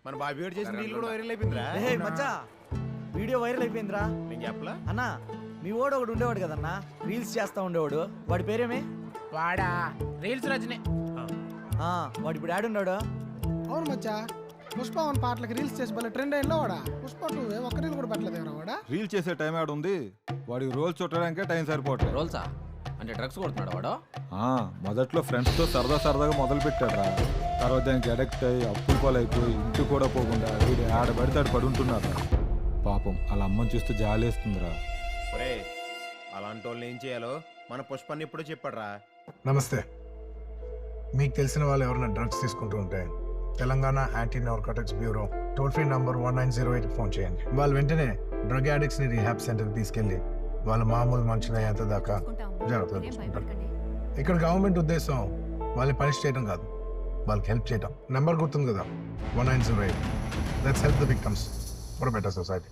మన బాబీ గారు చేసిన రీల్ కూడా వైరల్ అయిపోయిందిరా. మచ్చా వీడియో వైరల్ అయిపోయిందిరా. నేను చెప్పలా అన్నా మీ వాడు ఒకడు ఉండేవాడు కదన్నా, రీల్స్ చేస్తా ఉండేవాడు. వాడి పేరేమే? వాడా రీల్స్ రజనే. వాడు ఇప్పుడు ఆడున్నాడు. అవును మచ్చా, పుష్ప 1 పాటలకి రీల్స్ చేసి భలే ట్రెండ్ అయినా వాడా. పుష్ప 2 ఒక్క రీల్ కూడా పెట్టలేదు వాడా. రీల్ చేసే టైం ఆడ ఉంది, వాడికి రోల్స్ చుట్టడానికే టైం సరిపోవట్లేదు. రోల్సా అంటే డ్రగ్స్ కొడుతున్నాడు వాడు? మొదట్లో ఫ్రెండ్స్తో సరదాగా మొదలు పెట్టాడు రా. తర్వాత దానికి అడిక్ట్ అయ్యి అప్పులు పాలైపోయి ఇంటి కూడా పోకుండా వీడు ఆడ పడితే ఆడ పడి ఉంటున్నారు. పాపం అలా అమ్మని చూస్తే జాలేస్తుందిరా. ఒరే అలాంటి వాళ్ళని ఏం చేయాలో మన పుష్పాన్ని ఎప్పుడో చెప్పాడురా. నమస్తే. మీకు తెలిసిన వాళ్ళు ఎవరైనా డ్రగ్స్ తీసుకుంటూ ఉంటే Telangana anti narcotics bureau toll free number 1908 phone చేయండి. వాళ్ళు వెంటనే డ్రగ్ అడిక్ట్స్ ని రీహాబ్ సెంటర్ తీసుకెళ్లి వాళ్ళ మామూలు మనుషులయ్యేంత దాకా జాగ్రత్తగా చూసుకుంటారు. ఇక్కడ గవర్నమెంట్ ఉద్దేశం వాళ్ళని పనిష్ చేయడం కాదు, వాళ్ళకి హెల్ప్ చేయడం. నెంబర్ గుర్తుంది కదా, 1908. Let's help the victims for better society.